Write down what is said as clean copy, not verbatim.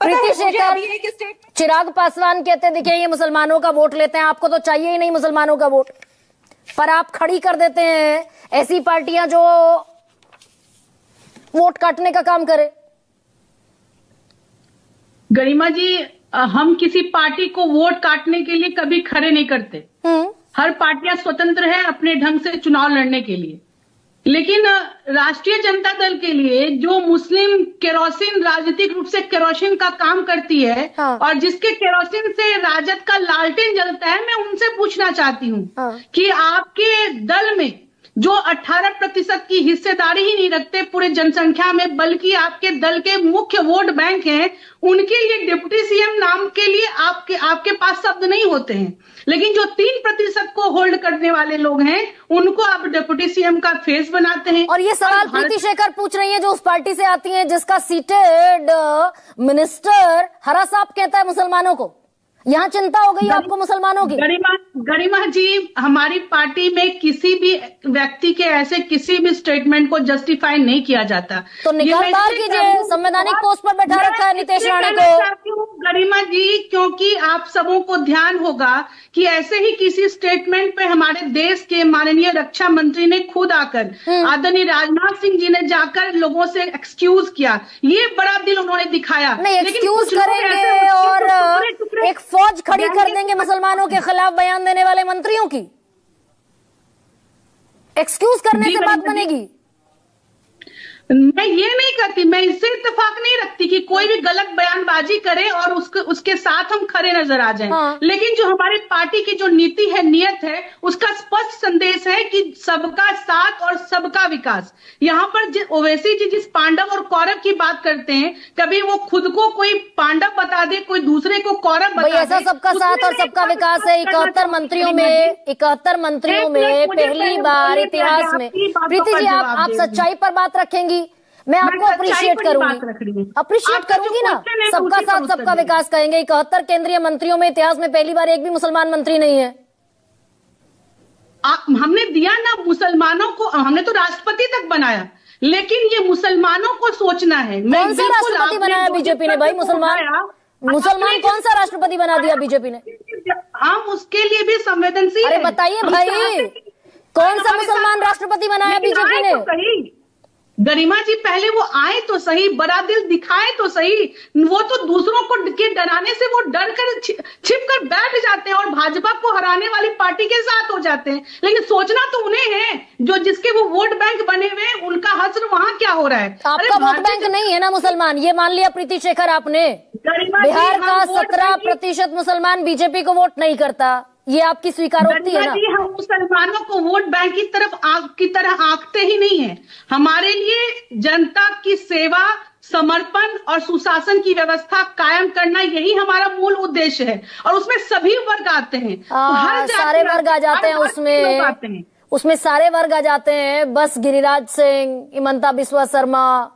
प्रीति शेखर, चिराग पासवान कहते देखिए ये मुसलमानों का वोट लेते हैं, आपको तो चाहिए ही नहीं मुसलमानों का वोट, पर आप खड़ी कर देते हैं ऐसी पार्टियां जो वोट काटने का काम करे। गरिमा जी, हम किसी पार्टी को वोट काटने के लिए कभी खड़े नहीं करते। हर पार्टियां स्वतंत्र है अपने ढंग से चुनाव लड़ने के लिए, लेकिन राष्ट्रीय जनता दल के लिए जो मुस्लिम केरोसिन, राजनीतिक रूप से केरोसिन का काम करती है, हाँ। और जिसके केरोसिन से राजद का लालटेन जलता है, मैं उनसे पूछना चाहती हूँ हाँ। कि आपके दल में जो 18% की हिस्सेदारी ही नहीं रखते पूरे जनसंख्या में, बल्कि आपके दल के मुख्य वोट बैंक हैं, उनके लिए डिप्टी सीएम नाम के लिए आपके पास शब्द नहीं होते हैं, लेकिन जो 3% को होल्ड करने वाले लोग हैं उनको आप डिप्टी सीएम का फेस बनाते हैं। और ये सवाल प्रीति शेखर पूछ रही है जो उस पार्टी से आती है जिसका सीटेड मिनिस्टर हरा साहब कहता है मुसलमानों को। यहाँ चिंता हो गई आपको मुसलमानों की। गरिमा जी, हमारी पार्टी में किसी भी व्यक्ति के ऐसे किसी भी स्टेटमेंट को जस्टिफाई नहीं किया जाता। तो निकाल बाहर कीजिए, संवैधानिक पोस्ट पर बैठा रखा है नीतीश राणे को। गरिमा जी, क्योंकि आप सबों को ध्यान होगा कि ऐसे ही किसी स्टेटमेंट पे हमारे देश के माननीय रक्षा मंत्री ने खुद आकर, आदरणीय राजनाथ सिंह जी ने जाकर लोगों से एक्सक्यूज किया। ये बड़ा दिल उन्होंने दिखाया। नहीं, एक्सक्यूज करेंगे और एक फौज खड़ी कर देंगे मुसलमानों के खिलाफ बयान देने वाले मंत्रियों की। एक्सक्यूज करने से बात बनेगी? मैं ये नहीं करती, मैं इससे इत्तेफाक नहीं रखती कि कोई भी गलत बयानबाजी करे और उसके साथ हम खड़े नजर आ जाएं। हाँ। लेकिन जो हमारी पार्टी की जो नीति है, नियत है, उसका स्पष्ट संदेश है कि सबका साथ और सबका विकास। यहाँ पर ओवैसी जी जिस पांडव और कौरव की बात करते हैं, कभी वो खुद को कोई पांडव बता दे, कोई दूसरे को कौरव बता दे। ऐसा सबका साथ और सबका विकास है 71 मंत्रियों में पहली बार इतिहास में। प्रीति जी, आप सच्चाई पर बात रखेंगी, मैं आपको अप्रिशिएट करूंगी ना। सबका साथ सबका विकास कहेंगे। 71 केंद्रीय मंत्रियों में इतिहास में पहली बार एक भी मुसलमान मंत्री नहीं है। हमने दिया ना मुसलमानों को, हमने तो राष्ट्रपति तक बनाया, लेकिन ये मुसलमानों को सोचना है। कौन सा राष्ट्रपति बनाया बीजेपी ने भाई? मुसलमान कौन सा राष्ट्रपति बना दिया बीजेपी ने? हम उसके लिए भी संवेदनशील। अरे बताइए भाई, कौन सा मुसलमान राष्ट्रपति बनाया बीजेपी ने? गरिमा जी, पहले वो आए तो सही, बड़ा दिल दिखाए तो सही। वो तो दूसरों को के डराने से वो डर कर छिप कर बैठ जाते हैं और भाजपा को हराने वाली पार्टी के साथ हो जाते हैं। लेकिन सोचना तो उन्हें है, जो जिसके वो वोट बैंक बने हुए हैं, उनका हश्र वहां क्या हो रहा है। आपका वोट बैंक नहीं है ना मुसलमान, ये मान लिया प्रीति शेखर आपने। बिहार का 17% मुसलमान बीजेपी को वोट नहीं करता, ये आपकी स्वीकारोक्ति है ना? हम मुसलमानों को वोट बैंक की तरह आंकते ही नहीं है। हमारे लिए जनता की सेवा, समर्पण और सुशासन की व्यवस्था कायम करना, यही हमारा मूल उद्देश्य है। और उसमें सभी वर्ग आते हैं, हर सारे वर्ग आ जाते हैं उसमें सारे वर्ग आ जाते हैं। बस गिरिराज सिंह, हिमंता बिस्वा शर्मा,